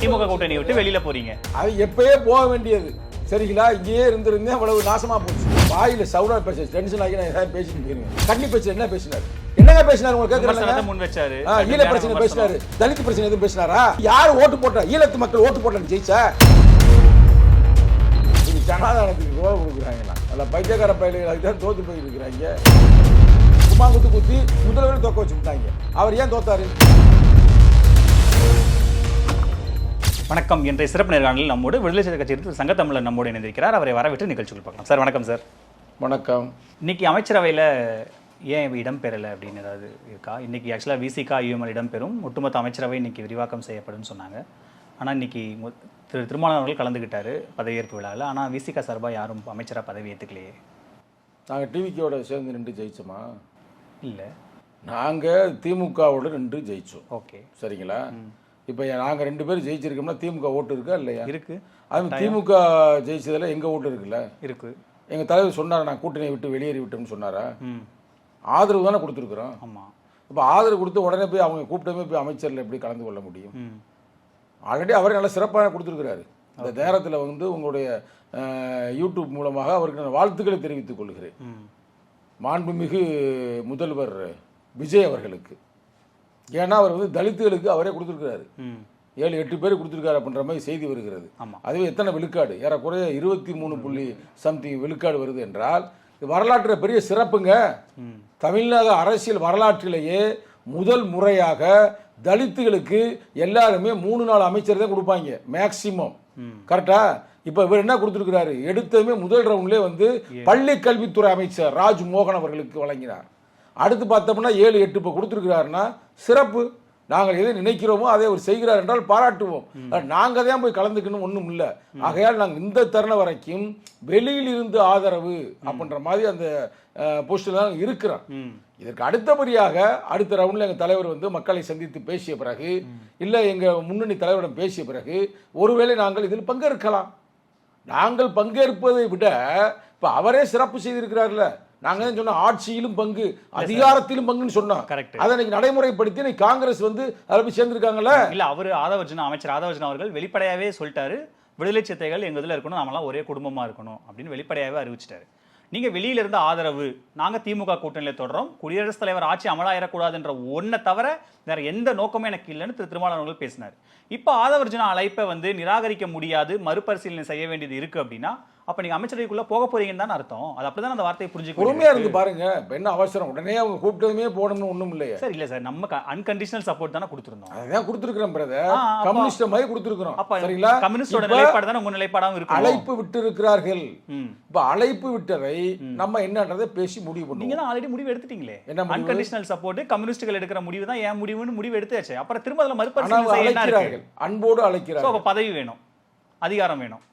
திமுக கூட்டணி விட்டு வெளியில போறீங்க. அது எப்பயே போக வேண்டியது சரிங்களா? இங்கேயே இருந்திருந்தேன் அவ்வளவு நாசமா போச்சு. வாயில சவுடா பேச டென்ஷன் ஆகி நான் ஏதாவது பேசிட்டு போயிருங்க. கண்ணி பேச்சு என்ன பேசினாரு? என்னங்க பேசினாரு உங்களுக்கு கேக்குறாங்க? முன் வச்சாரு. ஈழ பிரச்சனை பேசினாரு, தலித் பிரச்சனை எதுவும் பேசினாரா? யாரு ஓட்டு போட்டா? ஈழத்து மக்கள் ஓட்டு போட்டான்னு ஜெயிச்சா? இது ஜனநாயகத்துக்கு ரோல் கொடுக்குறாங்களா? அல்ல பைத்தியக்கார பயிலுக்கு தான் தோத்து போயிருக்கிறாங்க. குமாங்குத்து குத்தி முதல்வர் தோக்க வச்சுட்டாங்க. அவர் ஏன் தோத்தாரு? வணக்கம். இன்றைய சிறப்பு நேர்காணலில் நம்மோடு விடுதலை சிறுத்தை கட்சியில் சங்கத்தமிழர் நம்மோடு இணைந்திருக்கிறார். அவரை வரவிட்டு நிகழ்ச்சிகள் பார்க்கலாம். சார் வணக்கம். சார் வணக்கம். இன்னைக்கு அமைச்சரவையில் ஏன் இடம்பெறலை அப்படின்னு ஏதாவது இருக்கா? இன்னைக்கு ஆக்சுவலாக விசிகா யூஎம்எல் இடம்பெறும், ஒட்டுமொத்த அமைச்சரவை இன்னைக்கு விரிவாக்கம் செய்யப்படும் சொன்னாங்க. ஆனால் இன்னைக்கு திருமாவளவன் அவர்கள் கலந்துக்கிட்டாரு பதவியேற்பு விழாவில். ஆனால் விசிகா சார்பாக யாரும் அமைச்சராக பதவி ஏற்றுக்கலையே. நாங்கள் டிவிக்கோட சேர்ந்து நின்று ஜெயிச்சோமா? இல்லை, நாங்கள் திமுகவோட நின்று ஜெயிச்சோம். ஓகே சரிங்களா? இப்போ நாங்கள் 2 பேரும் ஜெயிச்சிருக்கோம்னா திமுக ஓட்டு இருக்கா இல்லையா? இருக்கு. அது திமுக ஜெயிச்சதில் எங்கள் ஓட்டு இருக்குல்ல? இருக்கு. எங்கள் தலைவர் சொன்னார் நான் கூட்டணியை விட்டு வெளியேறி விட்டோம்னு சொன்னாரா? ஆதரவு தானே கொடுத்துருக்குறோம். ஆமாம். இப்போ ஆதரவு கொடுத்து உடனே போய் அவங்க கூப்பிட்டமே போய் அமைச்சரில் எப்படி கலந்து கொள்ள முடியும்? ஆல்ரெடி அவரே நல்ல சிறப்பாக கொடுத்துருக்கிறாரு. அந்த நேரத்தில் உங்களுடைய யூடியூப் மூலமாக அவருக்கு நான் வாழ்த்துக்களை தெரிவித்துக் கொள்கிறேன். மாண்புமிகு முதல்வர் விஜய் அவர்களுக்கு. ஏன்னா அவர் தலித்துகளுக்கு அவரே கொடுத்துருக்கிறாரு. 7-8 பேர் கொடுத்துருக்காரு அப்படின்ற மாதிரி செய்தி வருகிறது. அதுவே எத்தனை விழுக்காடு? ஏறக்குறைய 23 விழுக்காடு வருது என்றால் இது வரலாற்றில் பெரிய சிறப்புங்க. தமிழ்நாடு அரசியல் வரலாற்றிலேயே முதல் முறையாக தலித்துகளுக்கு எல்லாருமே 3-4 அமைச்சர் தான் கொடுப்பாங்க மேக்சிமம். கரெக்டா? இப்ப இவர் என்ன கொடுத்துருக்கிறாரு? எடுத்ததுமே முதல் ரவுண்ட்லேயே பள்ளி கல்வித்துறை அமைச்சர் ராஜ்மோகன் அவர்களுக்கு வழங்கினார். அடுத்து பார்த்தோம்னா 7-8 இப்போ கொடுத்துருக்கிறாருன்னா சிறப்பு. நாங்கள் எதை நினைக்கிறோமோ அதை அவர் செய்கிறார் என்றால் பாராட்டுவோம். நாங்கள் தான் போய் கலந்துக்கணும் ஒன்றும் இல்லை. ஆகையால் நாங்கள் இந்த தருணம் வரைக்கும் வெளியில் இருந்து ஆதரவு அப்படின்ற மாதிரி அந்த போஸ்டில் தான் இருக்கிறோம். இதற்கு அடுத்தபடியாக அடுத்த ரவுண்டில் எங்கள் தலைவர் மக்களை சந்தித்து பேசிய பிறகு, இல்லை எங்கள் முன்னணி தலைவரிடம் பேசிய பிறகு ஒருவேளை நாங்கள் இதில் பங்கேற்கலாம். நாங்கள் பங்கேற்பதை விட இப்போ அவரே சிறப்பு செய்திருக்கிறார்ல. நாங்க தான் சொன்னோம் ஆட்சியிலும் பங்கு அதிகாரத்திலும் பங்குன்னு சொன்னோம். அதை இன்னைக்கு நடைமுறைப்படுத்தி இன்னைக்கு காங்கிரஸ் அதில் போய் சேர்ந்திருக்காங்கல்ல. இல்ல, அவரு அமைச்சர் ஆதவர்ஜுனா அவர்கள் வெளிப்படையாவே சொல்லிட்டாரு, விடுதலை சிறுத்தைகள் எங்க இதுல இருக்கணும், நம்மளாம் ஒரே குடும்பமா இருக்கணும் அப்படின்னு வெளிப்படையாவே அறிவிச்சிட்டாரு. நீங்க வெளியில இருந்த ஆதரவு, நாங்க திமுக கூட்டணியில தொடரோம், குடியரசுத் தலைவர் ஆட்சி அமலாயிடக்கூடாதுன்ற ஒன்றை தவிர வேற எந்த நோக்கமும் எனக்கு இல்லைன்னு திருமாவளவன் அவர்கள் பேசினார். இப்போ ஆதவர்ஜுனா அழைப்பை நிராகரிக்க முடியாது, மறுபரிசீலனை செய்ய வேண்டியது இருக்கு அப்படின்னா அப்ப நீங்க அமைச்சரவைக்குள்ள போக போறீங்கன்னு தான் அர்த்தம். அது அப்படிதான் அந்த வார்த்தையை புரிஞ்சுக்க. பொறுமையா இருந்து பாருங்க. என்ன அவசரம்? உடனே அவங்க கூப்பிட்டதுமே போடணும்னு ஒண்ணும் இல்லையா? சார் இல்ல சார், நம்ம அன்கண்டிஷனல் சப்போர்ட் தானே கொடுத்துருந்தோம். அதான் கொடுத்துருக்கோம் பிரதர். கம்யூனிஸ்ட் மாதிரி கொடுத்துருக்கோம். சரிங்களா? கம்யூனிஸ்டோட நிலைப்பாடு தானே உங்க நிலைப்பாடாவும் இருக்கு. அழைப்பு விட்டு இருக்கிறார்கள். இப்ப அழைப்பு விட்டதை நம்ம என்னன்றதை பேசி முடிவு பண்ணுவோம். நீங்க தான் ஆல்ரெடி முடிவு எடுத்துட்டீங்களே. அன்கண்டிஷனல் சப்போர்ட் கம்யூனிஸ்டுகள் எடுக்கிற முடிவு தான் ஏன் முடிவுன்னு முடிவு எடுத்தாச்சு. அப்புறம் திரும்ப அதுல மறுபரிசீலனை செய்யறார்கள். அன்போடு அழைக்கிறார்கள். அப்ப பதவி வேணும், அதிகாரம் வேணும்.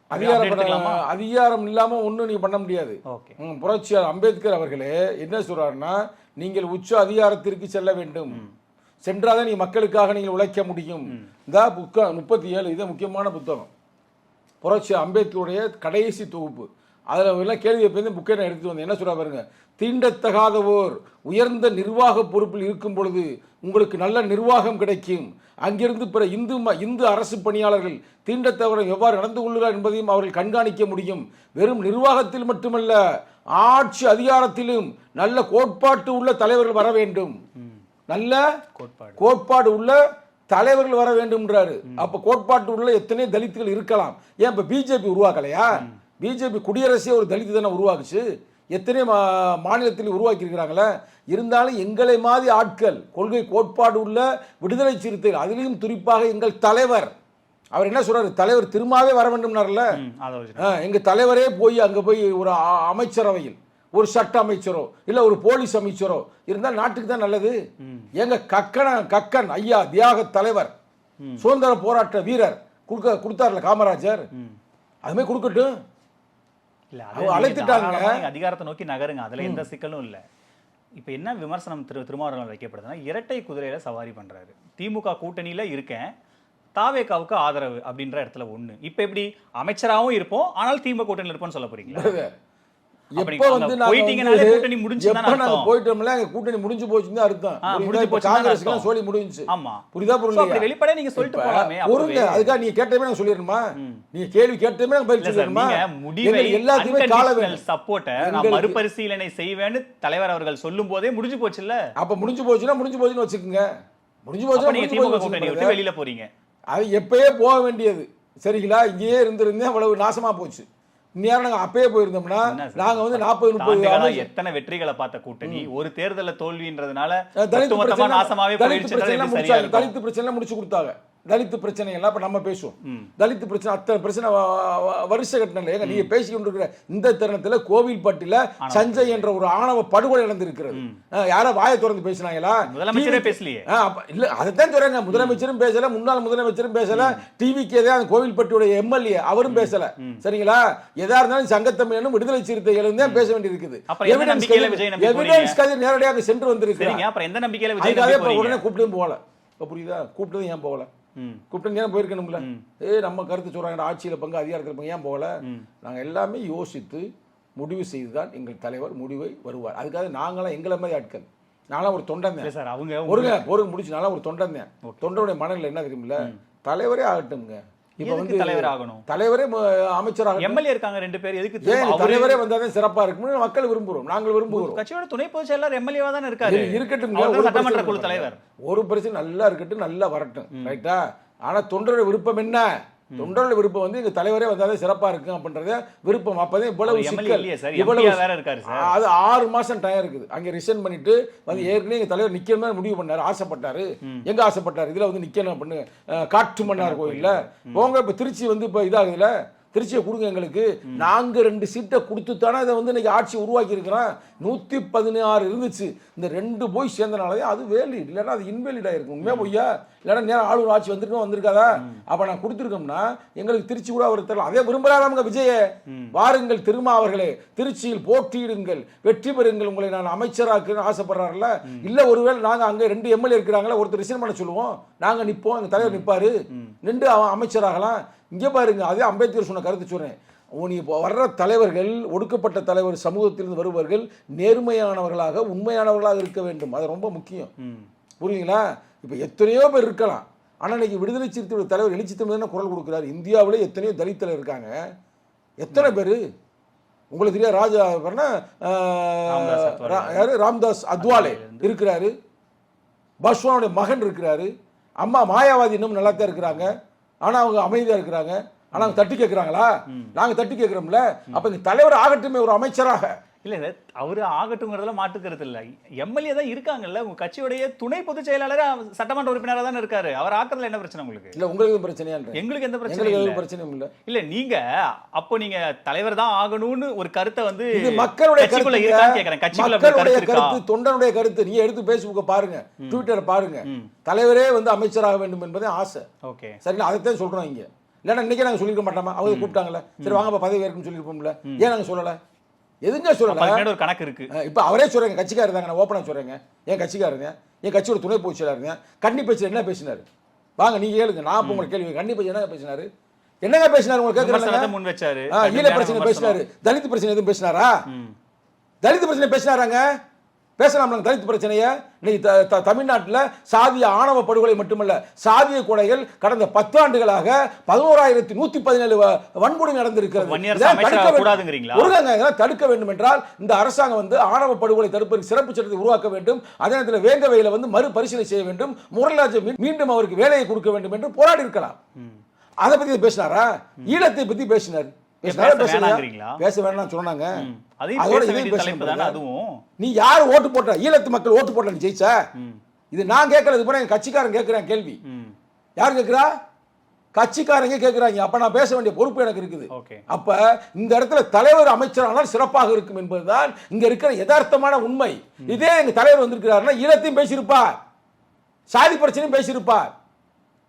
அதிகாரம் இல்லாம ஒண்ணும் நீங்க பண்ண முடியாது. புரட்சியாளர் அம்பேத்கர் அவர்களே என்ன சொல்றாருன்னா, நீங்கள் உச்ச அதிகாரத்திற்கு செல்ல வேண்டும், சென்றாதான் நீங்க மக்களுக்காக நீங்கள் உழைக்க முடியும். இந்த புத்தகம் 37 இது முக்கியமான புத்தகம். புரட்சி அம்பேத்கருடைய கடைசி தொகுப்பு. அதுல எல்லாம் கேள்வி புக்கை நான் எடுத்து வந்தேன். என்ன சொல்றா பாருங்க, தீண்டத்தகாதவோர் உயர்ந்த நிர்வாக பொறுப்பில் இருக்கும் பொழுது உங்களுக்கு நல்ல நிர்வாகம் கிடைக்கும். அங்கிருந்து பிற இந்து அரசு பணியாளர்கள் தீண்டத்தவரை எவ்வாறு நடந்து கொள்கிறார் என்பதையும் அவர்கள் கண்காணிக்க முடியும். வெறும் நிர்வாகத்தில் மட்டுமல்ல, ஆட்சி அதிகாரத்திலும் நல்ல கோட்பாட்டு உள்ள தலைவர்கள் வர வேண்டும். நல்ல கோட்பாடு உள்ள தலைவர்கள் வர வேண்டும்ன்றாரு. அப்ப கோட்பாட்டு உள்ள எத்தனை தலித்துகள் இருக்கலாம். ஏன் இப்ப பிஜேபி உருவாக்கலையா? பிஜேபி குடியரசே ஒரு தலித்து தானே உருவாக்குச்சு. எத்தனை மாநிலத்தில் உருவாக்கி இருக்கிறாங்களே. இருந்தாலும் எங்களை மாதிரி ஆட்கள், கொள்கை கோட்பாடு உள்ள விடுதலை சிறுத்தைகள், அதிலையும் குறிப்பாக எங்கள் தலைவர், அவர் என்ன சொல்றாரு, தலைவர் திரும்பவே வர வேண்டும்னார்ல. எங்க தலைவரே போய் அங்க போய் ஒரு அமைச்சரவையில் ஒரு சட்ட அமைச்சரோ இல்ல ஒரு போலீஸ் அமைச்சரோ இருந்தால் நாட்டுக்கு தான் நல்லது. எங்க கக்கன் ஐயா தியாக தலைவர், சுதந்திர போராட்ட வீரர் கொடுத்தார்ல காமராஜர், அதுமே கொடுக்கட்டும். அழைத்துட்டாங்க, அதிகாரத்தை நோக்கி நகருங்க, அதுல எந்த சிக்கலும் இல்ல. இப்ப என்ன விமர்சனம் திருமாவளவன் வைக்கப்படுதுன்னா, இரட்டை குதிரையில சவாரி பண்றாரு. திமுக கூட்டணியில இருக்கேன், தாவேகாவுக்கு ஆதரவு அப்படின்ற இடத்துல ஒண்ணு. இப்ப எப்படி அமைச்சராகவும் இருப்போம் ஆனால் திமுக கூட்டணியில் இருப்போம்னு சொல்ல போறீங்களா? அப்ப எப்ப நீங்க வந்து அங்க நாங்க போயிட்டீங்கனாலே வந்து கூட்டணி முடிஞ்சுதானே எப்ப நாங்க அர்த்தம். போயிட்டோம்ல எங்க கூட்டணி முடிஞ்சு போச்சுன்னு தான் அர்த்தம். முடிஞ்சு புரியுதா? இப்ப போச்சுன்னு தான் காங்கிரஸ்க்கு அர்த்தம். சொல்லி முடிஞ்சுச்சு. ஆமா. புரியுதா So, அப்படி புரியலையா? வெளிப்படையா நீங்க சொல்லிட்டு இப்ப போலாமே பொறுங்க. அப்பவே. அதுக்காக நீங்க கேட்டமே நான் சொல்லிடணுமா? நீங்க கேள்வி கேட்டமே நான் பதில் இல்ல சார், சொல்லிடணுமா? நீங்க முடிவை எங்களுக்கு எல்லாத்துக்குமே கால unconditional வேணும். support-அ நான் எங்களுக்கு- மறுபரிசீலனை செய்வேன்னு தலைவர் அவர்கள் சொல்லும் போதே முடிஞ்சு போச்சுல்ல. அப்ப முடிஞ்சு போச்சுன்னு வச்சுக்கோங்க. முடிஞ்சு அப்ப போச்சுன்னா நீங்க முடிஞ்சு திமுக போச்சுன்னு கூட்டணி விட்டு வச்சுக்கோங்க. வெளியில போறீங்க. அது எப்பயே போக வேண்டியது. சரிங்களா? இங்கேயே இருந்திருந்தேன் அவ்வளவு நாசமா போச்சு. இந்நேரம் நாங்க அப்பயே போயிருந்தோம்னா என்ன சார், நாங்க வந்து 40-30 தாண்டுகளா எத்தனை வெற்றிகளை பார்த்த கூட்டணி ஒரு தேர்தல்ல தோல்வின்றதுனால தலித் ஒட்டுமொத்தமா பிரச்சனை நாசமாவே தலித் போயிடுச்சுன்றது பிரச்சனை எப்படி சரியா முடிச்சாங்க. இருக்கும்? தலித் பிரச்சனை முடிச்சு கொடுத்தாங்க. தலித் பிரச்சனை எல்லாம் இப்ப நம்ம பேசுவோம். தலித் பிரச்சனை அத்தனை பிரச்சனை வருஷ கட்டணம் ஏங்க நீங்க பேசிக்கிட்டு இருக்கிற இந்த தருணத்துல கோவில்பட்டில சஞ்சய் என்ற ஒரு ஆணவ படுகொலை நடந்திருக்கிறது. யாரோ வாயை திறந்து பேசினாங்களா? முதலமைச்சரே பேசலையே. இல்ல அதைத்தான் சொல்றாங்க. முதலமைச்சரும் பேசல, முன்னாள் முதலமைச்சரும் பேசல, டிவிக்கு எதாவது அந்த கோவில்பட்டியோட எம்எல்ஏ அவரும் பேசல. சரிங்களா? எதா இருந்தாலும் சங்கத்தமிழனும் விடுதலை சிறுத்தைகளும் தான் பேச வேண்டி இருக்குது. அப்புறம் எந்த நம்பிக்கையில விஜய் நம்பி போறீங்க? எவிடன்ஸ் கதை நேரடியாக சென்று வந்திருக்கு. சரிங்க, அப்புறம் எந்த நம்பிக்கையில விஜய் அதுக்காக நம்பி இப்ப போறீங்க? உடனே கூப்பிட்டு போகல. இப்ப புரியுதா? கூப்பிட்டது ஏன் போகல? கூப்பிட்டு ஏன் போயிருக்கணும்ல? நம்ம கருத்து சொல்றாங்க ஆட்சியில பங்கு அதிகாரத்தில் பங்கு ஏன் போகல? நாங்க எல்லாமே யோசித்து முடிவு செய்துதான் எங்கள் தலைவர் முடிவை வருவார். அதுக்காக நாங்களாம் எங்களை மாதிரி ஆட்கள். நான்லாம் ஒரு தொண்டன் தான் சார். அவங்க பொறுங்க முடிச்சு நான்லாம் ஒரு தொண்டன் தான். தொண்டனுடைய மனநிலை என்ன தெரியுமில்ல? தலைவரே ஆகட்டும்ங்க. இப்ப வந்து தலைவர் ஆகணும், தலைவரே அமைச்சராக எம்எல்ஏ இருக்காங்க 2 பேர், எதுக்கு ஏன் தலைவரே வந்தாதான் சிறப்பா இருக்கும்னு மக்கள் விரும்புறோம். நாங்கள் விரும்புகிறோம். கட்சியோட துணை பொதுச் செயலாளர் எம்எல்ஏவா தானே இருக்காரு. இருக்கட்டும், அவர் ஒரு சட்டமன்ற பிரச்சனை குழு தலைவர். ஒரு பிரச்சனை நல்லா இருக்கட்டும், நல்லா வரட்டும், ரைட்டா? ஆனா தொண்டரோட விருப்பம் என்ன? தொண்டரோட விருப்பம் வந்து எங்க தலைவரே வந்தாலே சிறப்பா இருக்கும் அப்படின்றத விருப்பம். அப்பதான் இவ்வளவு சிக்கல், இவ்வளவு வேற இருக்காரு சார். அது 6 மாசம் டைம் இருக்குது. அங்க ரிசைன் பண்ணிட்டு வந்து ஏற்கனவே எங்க தலைவர் நிக்கணும் முடிவு பண்ணாரு, ஆசைப்பட்டாரு. எங்க ஆசைப்பட்டாரு? இதுல வந்து நிக்கணும் அப்படின்னு காட்டு மன்னார் கோயில்ல போங்க. இப்ப திருச்சி வந்து இப்ப இதாகுதுல, திருச்சியை கொடுங்க எங்களுக்கு. நாங்க 2 சீட்டை கொடுத்து தானே இதை வந்து இன்னைக்கு ஆட்சி உருவாக்கி இருக்கிறோம். 116 இருந்துச்சு. இந்த 2 போய் சேர்ந்தனாலே அது வேலிட், இல்லைன்னா அது இன்வேலிட் ஆயிருக்கும். உண்மையா பொய்யா? இல்லைன்னா நேரம் ஆளுநர் ஆட்சி வந்திருக்காதா? அப்ப நான் கொடுத்துருக்கோம்னா எங்களுக்கு திருச்சி கூட அவர் தரலாம். அதே விரும்புறாங்க விஜய. வாருங்கள் திருமாவர்களே, திருச்சியில் போட்டியிடுங்கள், வெற்றி பெறுங்கள், உங்களை நான் அமைச்சராக்குன்னு ஆசைப்படுறாருல. இல்ல ஒருவேளை நாங்க அங்க 2 எம்எல்ஏ இருக்கிறாங்களா, ஒருத்தர் ரிசைன் பண்ண சொல்லுவோம், நாங்க நிப்போம், எங்க தலைவர் நிப்பாரு, நின்று அவன் அமைச்சராகலாம். இங்க பாருங்க, அதே அம்பேத்கர் சொன்ன கருத்து சொல்றேன். நீ வர்ற தலைவர்கள், ஒடுக்கப்பட்ட தலைவர் சமூகத்திலிருந்து வருபவர்கள் நேர்மையானவர்களாக உண்மையானவர்களாக இருக்க வேண்டும். அது ரொம்ப முக்கியம். புரியுங்களா? இப்ப எத்தனையோ பேர் இருக்கலாம். ஆனா இன்னைக்கு விடுதலை சிறுத்தைகள் தலைவர் எழுச்சி தமிழ் குரல் கொடுக்கிறார். இந்தியாவிலே எத்தனையோ தலித் தலைவர் இருக்காங்க. எத்தனை பேரு உங்களுக்கு தெரியாது? ராஜா ராம்தாஸ் அத்வாலே இருக்கிறாரு, பஸ்வானுடைய மகன் இருக்கிறாரு, அம்மா மாயாவதி இன்னும் நல்லா தான் இருக்கிறாங்க. ஆனா அவங்க அமைதியா இருக்கிறாங்க. ஆனா அவங்க தட்டி கேட்கிறாங்களா? நாங்க தட்டி கேட்கிறோம்ல. அப்ப இந்த தலைவர் ஆகட்டுமே ஒரு அமைச்சராக. இல்ல அவரு ஆகட்டும்ங்கிறதுல மாட்டுக்கிறது இல்ல. எம்எல்ஏ தான் இருக்காங்கல்ல, உங்க கட்சியுடைய துணை பொதுச் செயலாளர் சட்டமன்ற உறுப்பினரா தானே இருக்காரு. அவர் ஆக்குறதுல என்ன பிரச்சனை உங்களுக்கு? இல்ல உங்களுக்கு பிரச்சனையா? எங்களுக்கு எந்த பிரச்சனையும் இல்ல. இல்ல நீங்க அப்போ நீங்க தலைவர் தான் ஆகணும்னு ஒரு கருத்தை வந்து இது மக்களுடைய கட்சிக்குள்ள இருக்கான்னு கேக்குறேன். கட்சிக்குள்ள கருத்து, தொண்டனுடைய கருத்து. நீங்க எடுத்து பேஸ்புக்க பாருங்க, ட்விட்டர் பாருங்க. தலைவரே வந்து அமைச்சராக வேண்டும் என்பதே ஆசை. ஓகே சரிங்களா? அதைத்தான் சொல்றோம் இங்க. இல்லன்னா இன்னைக்கே நாங்க சொல்லிருக்க மாட்டோமா? அவங்க கூப்பிட்டாங்கல்ல, சரி வாங்க பதவி ஏற்கனவே சொல்லிருப்போம்ல, ஏன் நாங்க சொல்லல? எதுங்க சொல்லல? ஒரு கணக்கு இருக்கு. இப்ப அவரே சொல்றேங்க, கட்சிக்காரர் தாங்க, நான் ஓப்பனா சொல்றேங்க, என் கட்சிக்காரங்க, என் கட்சியோட துணை பொதுச் செயலாளருங்க. கன்னி பேச்சு என்ன பேசினாரு? வாங்க நீங்க கேளுங்க, நான் இப்ப உங்களுக்கு கேள்வி. கன்னி பேச்சு என்னங்க பேசினாரு? என்னங்க பேசினாரு உங்களுக்கு கேக்குறாங்க? முன் வச்சாரு. ஈழ பிரச்சனை பேசினாரு. தலித் பிரச்சனை எதுவும் பேசினாரா? தலித் பிரச்சனை பேசினாராங்க? பேசலாம். தலித் பிரச்சனைய இன்னைக்கு தமிழ்நாட்டில் சாதிய ஆணவ படுகொலை மட்டுமல்ல, சாதிய கொலைகள் கடந்த 10 ஆண்டுகளாக 11,117 வன்கொடுமை நடந்திருக்கிறது. தடுக்க வேண்டும் என்றால் இந்த அரசாங்கம் வந்து ஆணவ படுகொலை தடுப்பதற்கு சிறப்பு சட்டத்தை உருவாக்க வேண்டும். அதே நேரத்தில் வேங்கவையில வந்து மறுபரிசீலனை செய்ய வேண்டும். முரளிராஜ் மீண்டும் அவருக்கு வேலையை கொடுக்க வேண்டும் என்று போராடி இருக்கலாம். அதை பத்தி பேசினாரா? ஈழத்தை பத்தி பேசினார். பேச வேணாம் சொன்னாங்க. நீ யாரு ஓட்டு போட்ட? ஈழத்து மக்கள் ஓட்டு போட்ட ஜெயிச்ச? இது நான் கேட்கறது போல என் கட்சிக்காரன் கேட்கிறேன் கேள்வி. யாரு கேட்கிறா? கட்சிக்காரங்க கேட்கிறாங்க. அப்ப நான் பேச வேண்டிய பொறுப்பு எனக்கு இருக்குது. அப்ப இந்த இடத்துல தலைவர் அமைச்சரானால் சிறப்பாக இருக்கும் என்பதுதான் இங்க இருக்கிற யதார்த்தமான உண்மை. இதே எங்க தலைவர் வந்திருக்கிறாருன்னா ஈழத்தையும் பேசியிருப்பார், சாதி பிரச்சனையும் பேசியிருப்பார்.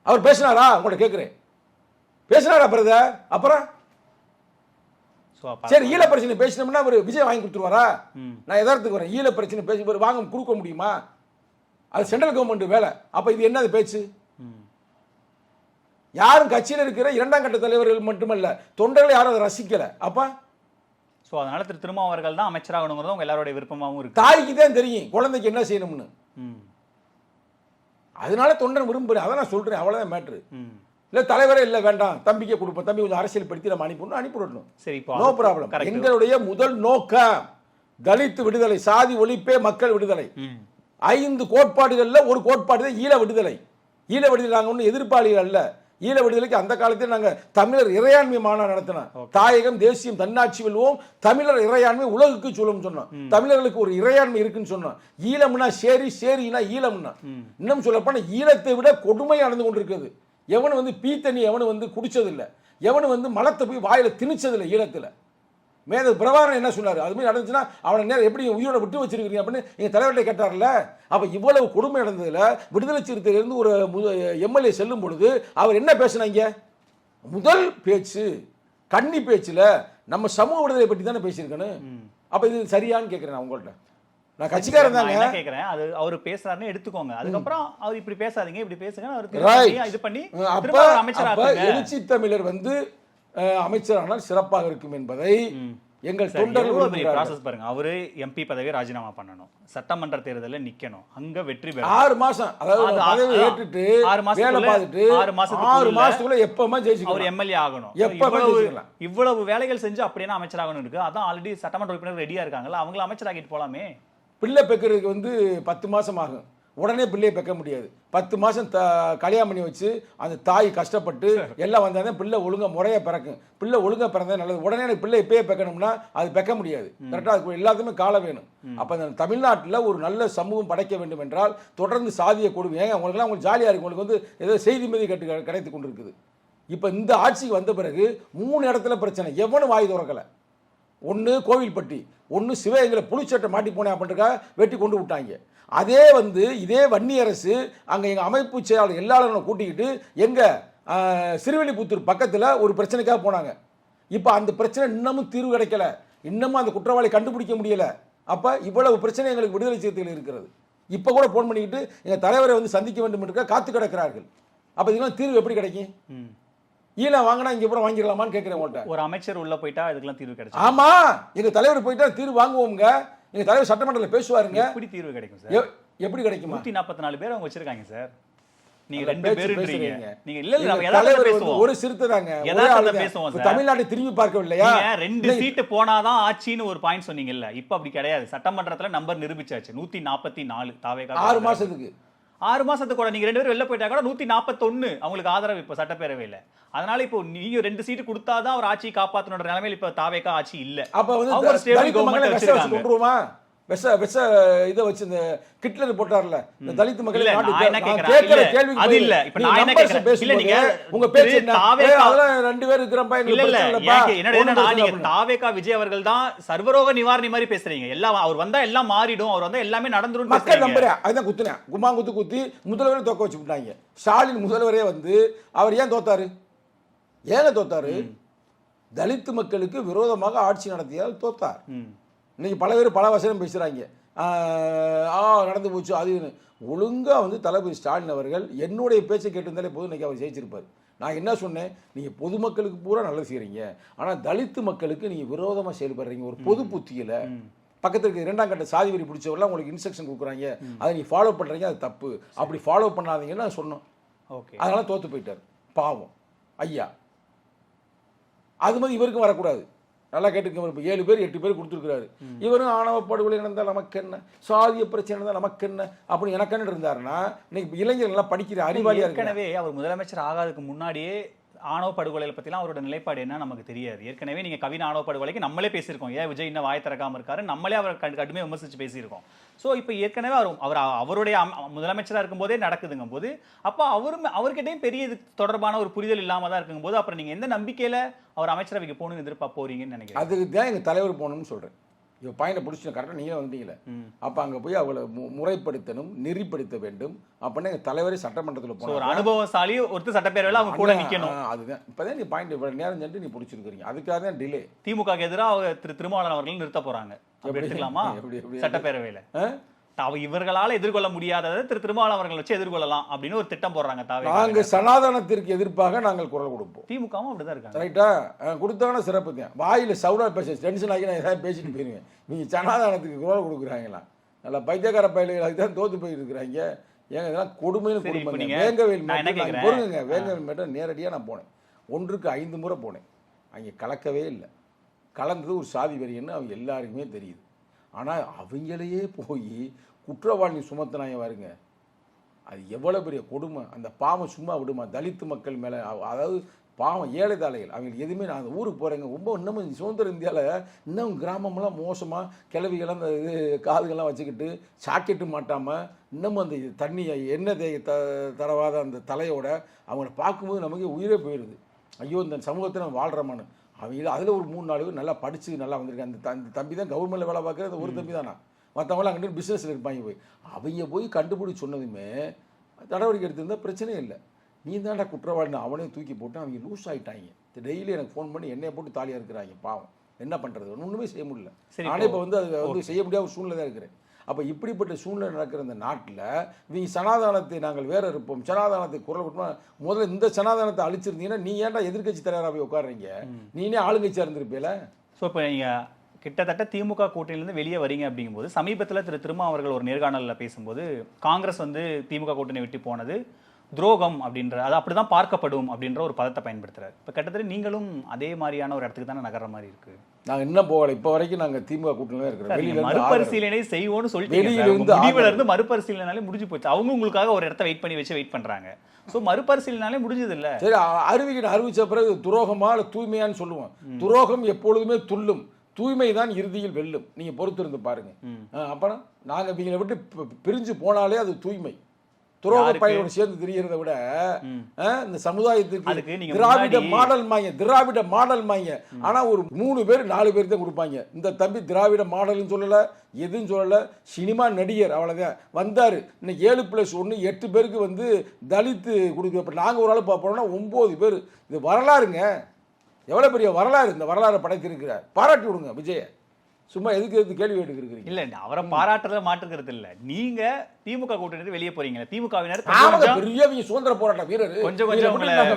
அவர் பேசினாரா? உங்கள்ட்ட கேட்கிறேன், பேசினாரா பிரதர்? அப்புறம் சரி, ஈழ பிரச்சனை பேசினோம்னா அவர் விஜய் வாங்கி கொடுத்துருவாரா? நான் எதார்த்துக்கு வரேன். ஈழ பிரச்சனை பேசி வாங்க கொடுக்க முடியுமா? அது சென்ட்ரல் கவர்மெண்ட் வேலை. அப்ப இது என்னது பேச்சு? யாரும் கட்சியில் இருக்கிற 2ஆம் கட்ட தலைவர்கள் மட்டுமல்ல, தொண்டர்கள் யாரும் அதை ரசிக்கல. அப்ப சோ அதனால திருமாவர்கள் தான் அமைச்சராகணுங்கிறது உங்க எல்லாரோட விருப்பமாவும் இருக்கு. தாய்க்கு தான் தெரியும் குழந்தைக்கு என்ன செய்யணும்னு. ம். அதனால தொண்டன் விரும்புறேன், அதான் நான் சொல்றேன், அவ்வளவுதான் மேட்ரு. ம். இல்ல தலைவரே இல்ல வேண்டாம், தம்பிக்கே கொடுப்போம், தம்பி கொஞ்சம் அரசியல் படுத்தி நம்ம அனுப்பிவிடணும். சரி, இப்போ நோ ப்ராப்ளம். எங்களுடைய முதல் நோக்கம் தலித் விடுதலை, சாதி ஒழிப்பே மக்கள் விடுதலை. 5 கோட்பாடுகள்ல ஒரு கோட்பாடு தான் ஈழ விடுதலை. ஈழ விடுதலை நாங்கள் ஒன்றும் எதிர்ப்பாளிகள் அல்ல. ஈழ விடுதலைக்கு அந்த காலத்தில் நாங்கள் தமிழர் இறையாண்மை மாநாடு நடத்தினோம். தாயகம் தேசியம் தன்னாட்சி வெல்வோம், தமிழர் இறையாண்மை உலகுக்கு சொல்லும் சொன்னோம். தமிழர்களுக்கு ஒரு இறையாண்மை இருக்குன்னு சொன்னோம். ஈழம்னா சேரி, சேரினா ஈழம்னா. இன்னும் சொல்லப்போனா ஈழத்தை விட கொடுமை நடந்து கொண்டிருக்கிறது. எவனு வந்து பீ தண்ணி எவனு குடிச்சதில்லை, எவனு மலத்தை போய் வாயில திணிச்சதில்லை ஈழத்தில். மேத பிரபாகரன் என்ன சொன்னார், அது மாதிரி நடந்துச்சுன்னா அவனை நேரம் எப்படி உயிரோட விட்டு வச்சிருக்கீங்க அப்படின்னு எங்கள் தலைவர்கிட்ட கேட்டார்ல. அப்போ இவ்வளவு கொடுமை நடந்ததில் விடுதலை சிறுத்தையிலிருந்து ஒரு எம்எல்ஏ செல்லும் பொழுது அவர் என்ன பேசினாங்க? முதல் பேச்சு கன்னி பேச்சில் நம்ம சமூக விடுதலை பற்றி தானே பேசியிருக்கணும். அப்போ இது சரியான்னு கேட்குறேன் உங்கள்கிட்ட. நான் கட்சிக்காரன் தாங்க கேட்குறேன். அது அவர் பேசுறாருன்னு எடுத்துக்கோங்க. அதுக்கப்புறம் அவர் இப்படி பேசாதீங்க, இப்படி பேசுங்க, அவர் இது பண்ணி அப்ப எழுச்சி தமிழர் வந்து அமைச்சரானால் சிறப்பாக இருக்கும் என்பதை எங்கள் தொண்டர்கள் ப்ராசஸ் பாருங்க. அவரு எம்பி பதவியை ராஜினாமா பண்ணணும், சட்டமன்ற தேர்தலில் நிக்கணும், அங்க வெற்றி பெறணும். 6 மாசம், அதாவது பதவி ஏற்றுட்டு 6 மாசம் பார்த்துட்டு 6 மாசத்துக்குள்ள எப்பவுமே ஜெயிச்சு அவர் எம்எல்ஏ ஆகணும். இவ்வளவு வேலைகள் செஞ்சு அப்படியே அமைச்சராகணும் இருக்கு. அதான் ஆல்ரெடி சட்டமன்ற உறுப்பினர் ரெடியா இருக்காங்கல்ல, அவங்கள அமைச்சராகிட்டு போலாமே. பிள்ளை பெக்கிறதுக்கு வந்து 10 மாசம் ஆகும். உடனே பிள்ளையை பெக்க முடியாது. 10 மாசம் கல்யாணம் பண்ணி வச்சு அந்த தாய் கஷ்டப்பட்டு எல்லாம் வந்தாதான் பிள்ளை ஒழுங்கா முறையா பிறக்கும். பிள்ளை ஒழுங்கா பிறந்தா நல்லது. உடனே எனக்கு பிள்ளை இப்பயே பெக்கணும்னா அது பெக்க முடியாது. கரெக்டா அதுக்கு எல்லாத்துக்குமே காலம் வேணும். அப்ப அந்த தமிழ்நாட்டில் ஒரு நல்ல சமூகம் படைக்க வேண்டும் என்றால் தொடர்ந்து சாதிய கொடுமை. ஏங்க உங்களுக்குலாம் உங்களுக்கு ஜாலியா இருக்கு, உங்களுக்கு வந்து ஏதோ செய்தி மீதி கிடைத்து கொண்டு இருக்குது. இப்ப இந்த ஆட்சிக்கு வந்த பிறகு 3 இடத்துல பிரச்சனை. எவனும் வாய் திறக்கல. ஒன்று கோவில்பட்டி, ஒன்று சிவகங்கையில புளிச்சட்டை மாட்டி போனேன் அப்படின்றக்கா வெட்டி கொண்டு விட்டாங்க. அதே வந்து இதே வன்னி அரசு அங்கே எங்கள் அமைப்பு செயலாளர் எல்லாரும் கூட்டிக்கிட்டு எங்கள் சிறுவில்லிபுத்தூர் பக்கத்தில் ஒரு பிரச்சனைக்காக போனாங்க. இப்போ அந்த பிரச்சனை இன்னமும் தீர்வு கிடைக்கல, இன்னமும் அந்த குற்றவாளி கண்டுபிடிக்க முடியல. அப்போ இவ்வளவு பிரச்சனை எங்களுக்கு விடுதலை சிறுத்தைகள் இருக்கிறது. இப்போ கூட ஃபோன் பண்ணிக்கிட்டு எங்கள் தலைவரை வந்து சந்திக்க வேண்டும் என்று காத்து கிடக்கிறார்கள். அப்போ இதெல்லாம் தீர்வு எப்படி கிடைக்கும்? ஈழம் வாங்கினா இங்கே அப்புறம் வாங்கிடலாமான்னு கேட்குறேன் உங்கள்கிட்ட. ஒரு அமைச்சர் உள்ள போயிட்டா இதுக்கெல்லாம் தீர்வு கிடைக்கும். ஆமா, எங்கள் தலைவர் போயிட்டா தீர்வு வாங்குவோங்க. எங்க தலைவர் சட்டமன்றத்தில் பேசுவாருங்க. எப்படி தீர்வு கிடைக்கும் சார்? எப்படி கிடைக்கும்? 144 பேர் அவங்க வச்சிருக்காங்க சார். நீங்க 2 பேருன்றீங்க. நீங்க இல்ல நம்ம யதார்த்தமா பேசுவோம். ஒரு சிறுத்தை தாங்க. யதார்த்தமா பேசுவோம் சார். தமிழ்நாட்டை திரும்பி பார்க்கவில்லையா? நீங்க 2 சீட் போனாதான் ஆட்சின்னு ஒரு பாயிண்ட் சொன்னீங்கல்ல. இப்ப அப்படி கிடையாது. சட்டமன்றத்துல நம்பர் நிரூபிச்சாச்சு. 144 தாவேகா 6 மாசத்துக்கு 6 மாசத்துக்கு கூட நீங்க 2 பேரும் வெளில போயிட்டா கூட 141 அவங்களுக்கு ஆதரவு இப்ப சட்டப்பேரவையில. அதனால இப்போ நீங்க 2 சீட் கொடுத்தாதான் அவர் ஆட்சி காப்பாத்தணுன்ற நிலைமையில இப்ப தாவேகா ஆட்சி இல்ல. அப்ப வந்து ஸ்டேபிள் கவர்மெண்ட் வச்சிருக்காங்க. வெச இத வச்சு இந்த கிட்லர் போட்டார்ல, இந்த தலித் மக்கள் கேக்குற கேள்விக்கு அது இல்ல. இப்ப நான் என்ன கேக்குறேன், இல்ல நீங்க உங்க பேச்சு என்ன? அதெல்லாம் 2 பேர் இருக்கிறப்ப இல்ல இல்ல என்னடா நீங்க தாவேகா விஜய் அவர்கள் தான் சர்வரோக நிவாரணி மாதிரி பேசுறீங்க. எல்லாம் அவர் வந்தா எல்லாம் மாறிடும், அவர் வந்தா எல்லாமே நடந்துரும் மக்கள் நம்புறேன். அதுதான் குத்துனேன், குமாங்குத்து குத்தி முதல்வரே தோக்க வச்சு விட்டாங்க. ஸ்டாலின் முதல்வரே வந்து அவர் ஏன் தோத்தாரு? ஏங்க தோத்தாரு? தலித் மக்களுக்கு விரோதமாக ஆட்சி நடத்தியால் தோத்தார். இன்னைக்கு பல பேர் பல வசனம் பேசுகிறாங்க. நடந்து போச்சு அதுன்னு. ஒழுங்காக வந்து தளபதி ஸ்டாலின் அவர்கள் என்னுடைய பேச்சை கேட்டிருந்தாலே போதும், இன்னைக்கு அவர் ஜெயிச்சிருப்பார். நான் என்ன சொன்னேன், நீங்கள் பொதுமக்களுக்கு பூரா நல்லது செய்கிறீங்க, ஆனால் தலித்து மக்களுக்கு நீங்கள் விரோதமாக செயல்படுறீங்க. ஒரு பொது புத்தியில் பக்கத்தில் இருக்க 2ஆம் கட்ட சாதி வரி பிடிச்சவரெல்லாம் உங்களுக்கு இன்ஸ்ட்ரக்ஷன் கொடுக்குறாங்க, அதை நீங்கள் ஃபாலோ பண்ணுறீங்க, அது தப்பு, அப்படி ஃபாலோ பண்ணாதீங்கன்னு நான் சொன்னோம். ஓகே, அதனால தோற்று போயிட்டார் பாவம் ஐயா. அது மாதிரி இவருக்கும் வரக்கூடாது. நல்லா கேட்டுக்க, இப்போ 7 பேர் 8 பேர் கொடுத்துருக்காரு. இவரும் ஆணவ படுகொலை நடந்தால் நமக்கு என்ன, சாதிய பிரச்சனை நடந்தால் நமக்கு என்ன அப்படி எனக்குன்னு இருந்தாருன்னா இன்னைக்கு இளைஞர்கள் எல்லாம் படிக்கிற அறிவாளியா இருக்கு. ஏற்கனவே அவர் முதலமைச்சர் ஆகாதுக்கு முன்னாடியே ஆணவ படுகொலைகளை பற்றிலாம் அவரோட நிலைப்பாடு என்ன நமக்கு தெரியாது. ஏற்கனவே நீங்கள் கவின் ஆணவ படுகொலைக்கு நம்மளே பேசியிருக்கோம். ஏன் விஜய் இன்னும் வாய் திறக்காமல் இருக்காரு, நம்மளே அவர் கடுமையாக விமர்சித்து பேசியிருக்கோம். ஸோ இப்போ ஏற்கனவே அவருடைய முதலமைச்சராக இருக்கும்போதே நடக்குதுங்கும் போது அப்போ அவர்கிட்டையும் பெரிய இது தொடர்பான ஒரு புரிதல் இல்லாமல் தான் இருக்குங்கும் போது அப்புறம் நீங்கள் எந்த நம்பிக்கையில் அவர் அமைச்சரவைக்கு போகணும்னு எதிர்பார்க்க போறீங்கன்னு நினைக்கிறேன். அதுக்கு தான் எங்கள் தலைவர் போகணும்னு சொல்கிறேன். இப்போ பாயிண்டை பிடிச்சி கரெக்டாக நீங்களும் வந்தீங்களே, அப்போ அங்கே போய் அவளை முறைப்படுத்தணும், நெறிப்படுத்த வேண்டும். அப்படின்னா எங்கள் தலைவரே சட்டமன்றத்தில் போகணும். ஒரு அனுபவசாலி ஒருத்தர் சட்டப்பேரவையில் அவங்க கூட நிற்கணும். அதுதான் இப்போ தான் நீ பாயிண்ட் இவ்வளோ நேரம் சென்று நீ பிடிச்சிருக்கிறீங்க. அதுக்காக தான் டிலே. திமுக எதிராக திருமாவளவன் அவர்கள் நிறுத்த போகிறாங்க. எடுத்துக்கலாமா சட்டப்பேரவையில்? இவர்களால எதிர்கொள்ள முடியாததை திருமாவளவன் அவர்கள் வச்சு எதிர்கொள்ளலாம் அப்படின்னு ஒரு திட்டம் போடுறாங்க. நாங்க சனாதனத்திற்கு எதிர்ப்பாக நாங்கள் குரல் கொடுப்போம். திமுகவும் அப்படிதான் இருக்காங்க. ரைட்டா? கொடுத்தாங்கன்னா சிறப்பு தான். வாயில சவுடா பேச டென்ஷன் ஆகி நான் ஏதாவது பேசிட்டு போயிருவேன். நீங்க சனாதனத்துக்கு குரல் கொடுக்குறாங்களா? நல்லா பைத்தியக்கார பயிலுக்கு தான் தோத்து போயிட்டு இருக்கிறாங்க. ஏங்க இதெல்லாம் கொடுமைன்னு கொடுப்பாங்க. வேங்கவேல் பொருங்க, வேங்கவேல் மட்டும் நேரடியாக நான் போனேன். 1க்கு 5 முறை போனேன். அங்கே கலக்கவே இல்லை. கலந்தது ஒரு சாதி வெறியன்னு அவங்க எல்லாருக்குமே தெரியுது. ஆனால் அவங்களையே போய் குற்றவாளி சுமத்தினாங்க பாருங்க, அது எவ்வளோ பெரிய கொடுமை. அந்த பாவம் சும்மா விடுமா? தலித்து மக்கள் மேலே, அதாவது பாவம் ஏழை தாளைகள் அவங்களுக்கு எதுவுமே. நான் அந்த ஊருக்கு போகிறேங்க, ரொம்ப இன்னமும் சுதந்திர இந்தியாவில் இன்னும் கிராமமெல்லாம் மோசமாக கிளவிகள்லாம் அந்த இது காதுகள்லாம் வச்சுக்கிட்டு சாக்கெட்டு மாட்டாமல் இன்னமும் அந்த தண்ணியை எண்ணெய் தரவாத அந்த தலையோட அவங்கள பார்க்கும்போது நமக்கு உயிரே போயிடுது. ஐயோ இந்த சமூகத்தை நம்ம வாழ்கிறோமான்னு. அவங்க அதில் ஒரு 3-4 பேர் நல்லா படித்து நல்லா வந்திருக்காங்க. அந்த தம்பி தான் கவர்மெண்ட்டில் வேலை பார்க்குறது, அந்த ஒரு தம்பி தானா. மற்றவங்களாம் அங்கிட்டு பிஸ்னஸில் இருப்பாங்க. அவங்க போய் கண்டுபிடிச்சி சொன்னதுமே நடவடிக்கை எடுத்திருந்தால் பிரச்சனையே இல்லை. நீ தான்டா குற்றவாளின்னு அவனையும் தூக்கி போட்டு அவங்க லூஸ் ஆகிட்டாங்க. டெய்லி எனக்கு ஃபோன் பண்ணி என்னையை போட்டு தாலியாக இருக்கிறாங்க. பாவம், என்ன பண்ணுறது, ஒன்றுமே செய்ய முடியல. நானே இப்போ வந்து அது வந்து செய்ய முடியாத ஒரு சூழ்நிலை தான் இருக்கிறேன். அப்போ இப்படிப்பட்ட சூழ்நிலை நடக்கிற இந்த நாட்டில் இவங்க சனாதானத்தை நாங்கள் வேற இருப்போம், சனாதானத்தை குரல் கொடுத்தோம்னா, முதல்ல இந்த சனாதானத்தை அழிச்சிருந்தீங்கன்னா நீ ஏன்டா எதிர்கட்சி தலைவராக போய் உட்காடுறீங்க? நீனே ஆளுங்கட்சியாக இருந்திருப்பேல. ஸோ இப்போ நீங்கள் கிட்டத்தட்ட திமுக கூட்டணியிலேருந்து வெளியே வரீங்க அப்படிங்கும்போது, சமீபத்தில் திருமா அவர்கள் ஒரு நேர்காணலில் பேசும்போது காங்கிரஸ் வந்து திமுக கூட்டணி விட்டு போனது துரோகம் அப்படின்ற, அது அப்படிதான் பார்க்கப்படும் அப்படின்ற ஒரு பதத்தை பயன்படுத்துறாரு. இப்போ கிட்டத்தட்ட நீங்களும் அதே மாதிரியான ஒரு இடத்துக்கு தானே நகர்ற மாதிரி இருக்கு. நாங்கள் இன்னும் போகல. இப்போ வரைக்கும் நாங்கள் திமுக கூட்டணியில் இருக்கிறோம். மறுபரிசீலனை செய்வோம்னு சொல்லிட்டு மறுபரிசீலனாலே முடிஞ்சு போச்சு. அவங்க உங்களுக்காக ஒரு இடத்த வெயிட் பண்றாங்க. ஸோ மறுபரிசீலனாலே முடிஞ்சது இல்லை. சரி, அறிவிச்ச பிறகு துரோகமா இல்லை தூய்மையான்னு சொல்லுவோம். துரோகம் எப்பொழுதுமே துள்ளும், தூய்மை தான் இறுதியில் வெல்லும். நீங்க பொறுத்து இருந்து பாருங்க. அப்புறம் நாங்கள் இவங்களை விட்டு பிரிஞ்சு போனாலே அது தூய்மை. துரோக பயிரோடு சேர்ந்து திரியறதை விட இந்த சமுதாயத்துக்கு திராவிட மாடல் மாங்க. ஆனா ஒரு 3 பேர் 4 பேர் தான் கொடுப்பாங்க. இந்த தம்பி திராவிட மாடல்னு சொல்லல, எதுவும் சொல்லல, சினிமா நடிகர் அவ்வளவுதான் வந்தாரு. இன்னைக்கு 7+1 8 பேருக்கு வந்து தலித்து கொடுக்க. நாங்க ஒரு ஆள் பார்ப்போம்னா 9 பேர். இது வரலாறுங்க, எவ்வளவு பெரிய வரலாறு. இந்த வரலாறு படைத்திருக்கிறார். பாராட்டி விடுங்க விஜய. சும்மா எதுக்கு கேள்வி எடுக்கிறீங்க? இல்ல, அவரை பாராட்டுறத மாற்றுக்கிறது இல்ல. நீங்க திமுக கூட்டணி வெளியே போறீங்க. திமுகவினர் பெரிய சுதந்திர போராட்ட வீரர் கொஞ்சம்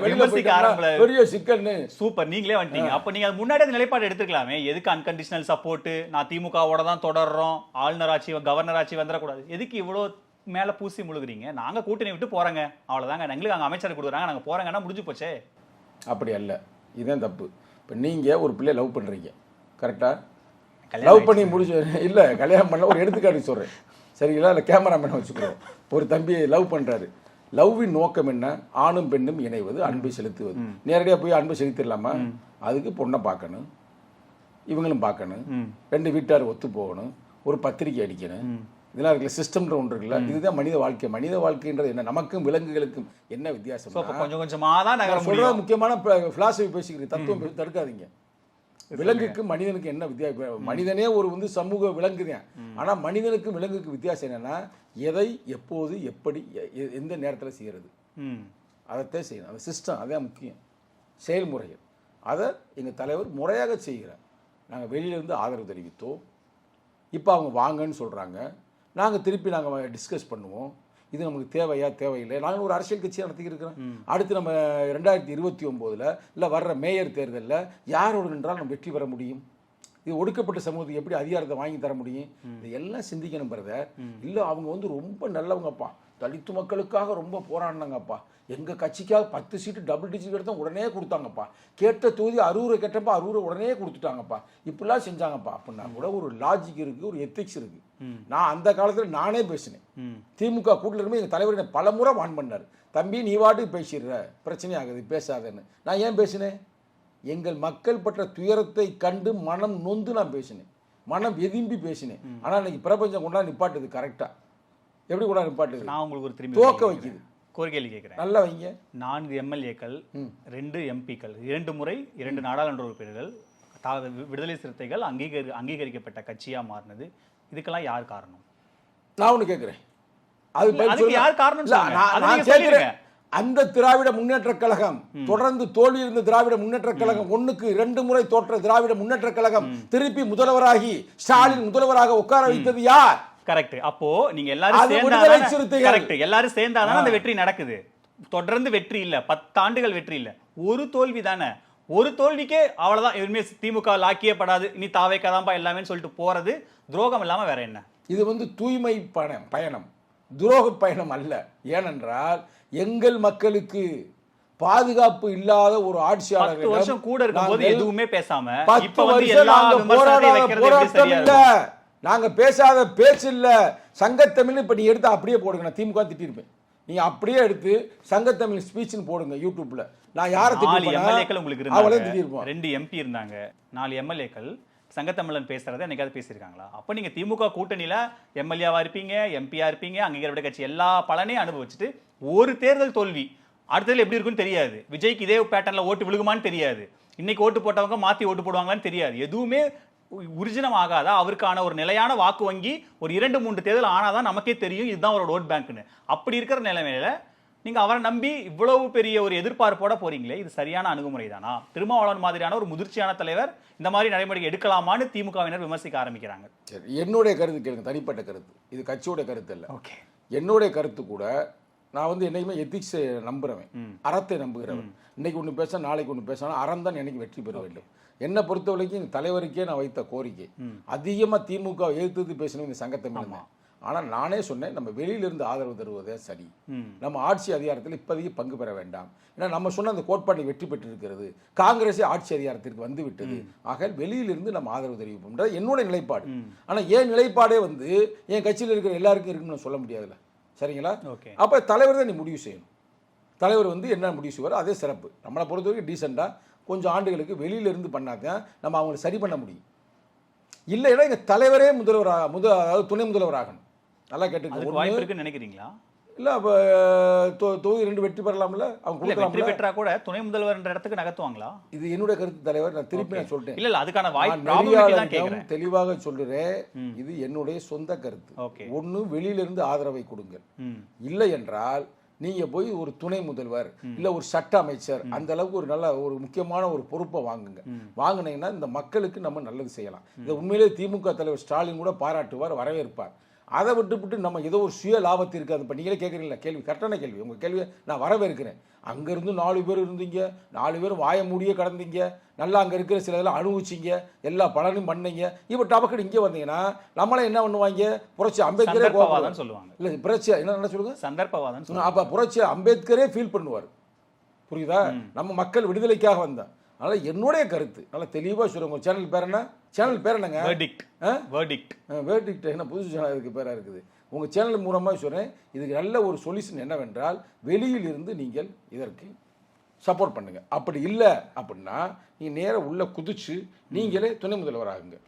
விமர்சிக்க ஆரம்பிக்கல. பெரிய சிக்கல்னு சூப்பர், நீங்களே வந்துட்டீங்க. அப்ப நீங்க முன்னாடி நிலைப்பாடு எடுத்துக்கலாமே. எதுக்கு அன்கண்டிஷனல் சப்போர்ட், நான் திமுகவோட தான் தொடர்றோம், ஆளுநர் ஆட்சி கவர்னர் ஆட்சி வந்துடக்கூடாது, எதுக்கு இவ்வளவு மேல பூசி முழுகுறீங்க? நாங்க கூட்டணி விட்டு போறோங்க, அவ்வளவுதாங்க, எங்களுக்கு அங்க அமைச்சர் கொடுக்குறாங்க, நாங்க போறாங்கன்னா முடிஞ்சு போச்சே. அப்படி அல்ல, இதுதான் தப்பு. இப்ப நீங்க ஒரு பிள்ளை லவ் பண்றீங்க, கரெக்டா? லவ் பண்ணி முடிச்சு இல்லை, கல்யாணம் பண்ண ஒரு எடுத்துக்காட்டு சொல்கிறேன், சரிங்களா? இல்லை கேமராமேனை வச்சுக்கிறோம். ஒரு தம்பி லவ் பண்ணுறாரு. லவ்வின் நோக்கம் என்ன? ஆணும் பெண்ணும் இணைவது, அன்பை செலுத்துவது. நேரடியாக போய் அன்பை செலுத்திடலாமா? அதுக்கு பொண்ணை பார்க்கணும், இவங்களும் பார்க்கணும், 2 வீட்டார் ஒத்து போகணும், ஒரு பத்திரிக்கை அடிக்கணும், இதெல்லாம் இருக்குல்ல, சிஸ்டம்ன்ற ஒன்று இருக்குல்ல. இதுதான் மனித வாழ்க்கை. மனித வாழ்க்கைன்றது என்ன? நமக்கும் விலங்குகளுக்கும் என்ன வித்தியாசம்? கொஞ்சம் கொஞ்சமாக தான் நான் சொல்கிற முக்கியமான ஃபிலாசபி பேசிக்கிறேன், தத்துவம் தடுக்காதீங்க. விலங்குக்கு மனிதனுக்கு என்ன வித்தியாசம்? மனிதனே ஒரு வந்து சமூக விலங்குதான். ஆனால் மனிதனுக்கும் விலங்குக்கு வித்தியாசம் என்னன்னா, எதை எப்போது எப்படி எந்த நேரத்தில் செய்யறது, அதைத்தான் செய்யணும். அந்த சிஸ்டம் அதான் முக்கியம், செயல்முறைகள். அதை எங்கள் தலைவர் முறையாக செய்கிறார். நாங்கள் வெளியிலேருந்து ஆதரவு தெரிவித்தோம். இப்போ அவங்க வாங்கன்னு சொல்கிறாங்க. நாங்கள் திருப்பி நாங்கள் டிஸ்கஸ் பண்ணுவோம். இது நமக்கு தேவையா தேவையில்லை. நாங்கள் ஒரு அரசியல் கட்சியாக நடத்திக்கிறோம். அடுத்து நம்ம 2029 இல்லை வர்ற மேயர் தேர்தலில் யாரோடு நின்றால் நம்ம வெற்றி பெற முடியும்? இது ஒடுக்கப்பட்ட சமூகத்துக்கு எப்படி அதிகாரத்தை வாங்கி தர முடியும்? இது எல்லாம் சிந்திக்கணும் பிரதர். இல்லை அவங்க வந்து ரொம்ப நல்லவங்கப்பா, தலித்து மக்களுக்காக ரொம்ப போராடினாங்கப்பா, எங்கள் கட்சிக்காக 10 சீட்டு டபுள் டிஜிட் எடுத்தா உடனே கொடுத்தாங்கப்பா, கேட்ட தொகுதி 60 கேட்டப்பா 60 உடனே கொடுத்துட்டாங்கப்பா, இப்படிலாம் செஞ்சாங்கப்பா அப்படின்னா கூட ஒரு லாஜிக் இருக்குது, ஒரு எத்திக்ஸ் இருக்குது. நான் அந்த காலத்தில் நானே பேசினேன். திமுக கூட்டில் இருந்து எங்கள் தலைவர் என்னை பல முறை வான் பண்ணார், தம்பி நீ வாட்டுக்கு பேசிடுற, பிரச்சனை ஆகுது, பேசாதேன்னு. நான் ஏன் பேசினேன்? எங்கள் மக்கள் பற்ற துயரத்தை கண்டு மனம் நொந்து நான் பேசினேன், மனம் எதிம்பி பேசினேன். ஆனால் இன்னைக்கு பிரபஞ்சம் கொண்டா நிப்பாட்டுது. கரெக்டாக எப்படி கூட நிப்பாட்டுது? நான் உங்களுக்கு ஒரு திரும்பி தோக்க வைக்குது. கோரிக்கை கேட்கிறேன், நல்லா வைங்க. 4 எம்எல்ஏக்கள், 2 எம்பிக்கள், 2 முறை 2 நாடாளுமன்ற உறுப்பினர்கள், விடுதலை சிறுத்தைகள் அங்கீகரிக்கப்பட்ட கட்சியாக மாறினது, இதுக்கெல்லாம் யார் காரணம்? நான் ஒன்று கேட்குறேன், அதுக்கு யார் காரணம்? நான் கேட்கிறேன். அந்த திராவிட முன்னேற்ற கழகம், தொடர்ந்து தோல்வி இருந்த திராவிட முன்னேற்ற கழகம், 1க்கு 2 முறை தோற்ற திராவிட முன்னேற்ற கழகம் திருப்பி முதல்வராகி ஸ்டாலின் முதல்வராக உட்கார வைத்தது யார்? கரெக்ட். அப்போ நீங்க எல்லாரும் அது விடுதலை சேர்ந்தாதான் சிறுத்தைகள். கரெக்ட். எல்லாரும் சேர்ந்தாதான் அந்த வெற்றி நடக்குது. தொடர்ந்து வெற்றி இல்ல, 10 ஆண்டுகள் வெற்றி இல்ல, ஒரு தோல்வி தானே. ஒரு தோல்விக்கே அவ்வளவுதான், இனிமே திமுக லாக்கியே படாது, இனி தாவேக்காதான்பா எல்லாமே சொல்லிட்டு போறது துரோகம் இல்லாம வேற என்ன? இது வந்து தூய்மை பயணம், துரோக பயணம் அல்ல. ஏனென்றால் எங்கள் மக்களுக்கு பாதுகாப்பு இல்லாத ஒரு 10 வருஷம் கூட இருக்கும்போது எதுவுமே பேசாம 10 இப்ப வந்து வருஷம் எல்லா நாங்க விமர்சனத்தையும் வைக்கிறது எப்படி போராட்டம் சரியா இல்ல, இருக்கும்? நாங்க பேசாத பேச்சு இல்ல. சங்கத்தமிழ் இப்ப நீ எடுத்து அப்படியே போடுங்க, நான் திமுக திட்டிருப்பேன். நீங்க அப்படியே எடுத்து சங்கத்தமிழ் ஸ்பீச்னு போடுங்க யூடியூப்ல. நான் யாரை 4 எம்எல்ஏக்கள் உங்களுக்கு அவளே இருந்தாங்க, திட்டிருப்போம். 2 எம்பி இருந்தாங்க, 4 எம்எல்ஏக்கள் சங்கத்தமிழன் பேசுறதை என்னைக்காவது பேசியிருக்காங்களா? அப்ப நீங்க திமுக கூட்டணியில எம்எல்ஏவா இருப்பீங்க, எம்பியா இருப்பீங்க, அங்கீகார விட கட்சி எல்லா பலனையும் அனுபவிச்சுட்டு ஒரு தேர்தல் தோல்வி, அடுத்ததுல எப்படி இருக்குன்னு தெரியாது. விஜய்க்கு இதே பேட்டர்ன்ல ஓட்டு விழுகுமான்னு தெரியாது. இன்னைக்கு ஓட்டு போட்டவங்க மாத்தி ஓட்டு போடுவாங்களான்னு தெரியாது. எதுவுமே உரிஜினம் ஆகாதா? அவருக்கான ஒரு நிலையான வாக்கு வங்கி ஒரு 2-3 தேர்தல் ஆனாதான் நமக்கே தெரியும் இதுதான் அவரோட ஓட் பேங்க்னு. அப்படி இருக்கிற நிலைமையில நீங்க அவரை நம்பி இவ்வளவு பெரிய ஒரு எதிர்பார்ப்போட போறீங்களே, இது சரியான அணுகுமுறை தானா? திருமாவளவன் மாதிரியான ஒரு முதிர்ச்சியான தலைவர் இந்த மாதிரி நடைமுறை எடுக்கலாமான்னு திமுகவினர் விமர்சிக்க ஆரம்பிக்கிறாங்க. சரி, என்னுடைய கருத்து கேளுங்க, தனிப்பட்ட கருத்து, இது கட்சியோட கருத்து இல்லை. ஓகே, என்னுடைய கருத்து கூட, நான் வந்து என்னைக்குமே எத்திக்ஸ் நம்புறவன், அறத்தை நம்புகிறவன். இன்னைக்கு ஒன்று பேச நாளைக்கு ஒன்று பேசணும், அறம் தான் எனக்கு வெற்றி பெற வேண்டும். என்னை பொறுத்த வரைக்கும் தலைவருக்கே நான் வைத்த கோரிக்கை, அதிகமாக திமுக எதிர்த்து பேசணும் இந்த சங்கத்தமிழ் தான். ஆனால் நானே சொன்னேன், நம்ம வெளியிலிருந்து ஆதரவு தருவதே சரி, நம்ம ஆட்சி அதிகாரத்தில் இப்போதைக்கு பங்கு பெற வேண்டாம். ஏன்னா நம்ம சொன்ன அந்த கோட்பாட்டை வெற்றி பெற்றிருக்கிறது, காங்கிரஸே ஆட்சி அதிகாரத்திற்கு வந்து விட்டது, ஆக வெளியிலிருந்து நம்ம ஆதரவு தெரிவிப்போம்ன்றது என்னோட நிலைப்பாடு. ஆனால் என் நிலைப்பாடே வந்து என் கட்சியில் இருக்கிற எல்லாருக்கும் இருக்குன்னு சொல்ல முடியாதுல்ல, சரிங்களா? அப்போ தலைவர் தான் நீ முடிவு செய்யணும். தலைவர் வந்து என்ன முடிவு செய்வார் அதே சிறப்பு. நம்மளை பொறுத்த வரைக்கும் டீசெண்டாக கொஞ்சம் ஆண்டுகளுக்கு வெளியிலிருந்து பண்ணாதான் நம்ம அவங்களை சரி பண்ண முடியும். இல்லைன்னா எங்கள் தலைவரே அதாவது துணை முதல்வராகணும். நல்லா கேட்டுக்க, வாய்ப்பு இருக்குன்னு நினைக்கிறீங்களா? இல்லை, அப்போ தொகுதி 2 வெற்றி பெறலாம்ல, அவங்க வெற்றி பெற்றா கூட துணை முதல்வர் என்ற இடத்துக்கு நகர்த்துவாங்களா? இது என்னுடைய கருத்து தலைவர், நான் திருப்பி நான் சொல்லிட்டேன். இல்ல அதுக்கான வாய்ப்பு தெளிவாக சொல்லுறேன், இது என்னுடைய சொந்த கருத்து. ஒன்று வெளியிலிருந்து ஆதரவை கொடுங்கள், இல்லை என்றால் நீங்க போய் ஒரு துணை முதல்வர் இல்ல ஒரு சட்ட அமைச்சர் அந்த அளவுக்கு ஒரு நல்ல ஒரு முக்கியமான ஒரு பொறுப்பை வாங்குங்க. வாங்கினீங்கன்னா இந்த மக்களுக்கு நம்ம நல்லது செய்யலாம். இதை உண்மையிலே திமுக தலைவர் ஸ்டாலின் கூட பாராட்டுவார், வரவேற்பார். அதை விட்டுவிட்டு நம்ம ஏதோ ஒரு சுய லாபத்திற்கு, அது இப்போ நீங்களே கேட்குறீங்களா கேள்வி, கரெக்டான கேள்வி, உங்கள் கேள்வியை நான் வரவேற்கிறேன். அங்கேருந்து 4 பேர் இருந்தீங்க, 4 பேரும் வாய மூடியே கடந்தீங்க, நல்லா அங்கே இருக்கிற சில இதெல்லாம் அனுபவிச்சிங்க, எல்லா பலனும் பண்ணீங்க. இப்போ டபக்கடி இங்கே வந்தீங்கன்னா நம்மளே என்ன பண்ணுவாங்க, புரட்சி அம்பேத்கரே சொல்லுவாங்க. இல்லை புரட்சி என்ன சொல்லுங்க, சந்தர்ப்பவாதம். அப்போ புரட்சி அம்பேத்கரே ஃபீல் பண்ணுவார், புரியுதா? நம்ம மக்கள் விடுதலைக்காக வந்தோம். அதனால் என்னுடைய கருத்து நல்லா தெளிவாக சொல்லுங்க. உங்கள் சேனல் பேர் என்ன? சேனல் பேர் என்னங்க? வேர்டிக்ட். என்ன புதுசு சேனல் இதுக்கு பேராக இருக்குது? உங்கள் சேனல் மூலமாக சொல்கிறேன், இதுக்கு நல்ல ஒரு சொல்யூஷன் என்னவென்றால் வெளியில் இருந்து நீங்கள் இதற்கு சப்போர்ட் பண்ணுங்கள். அப்படி இல்லை அப்படின்னா நீங்கள் நேராக உள்ள குதிச்சு நீங்களே துணை முதல்வர் ஆகுங்க.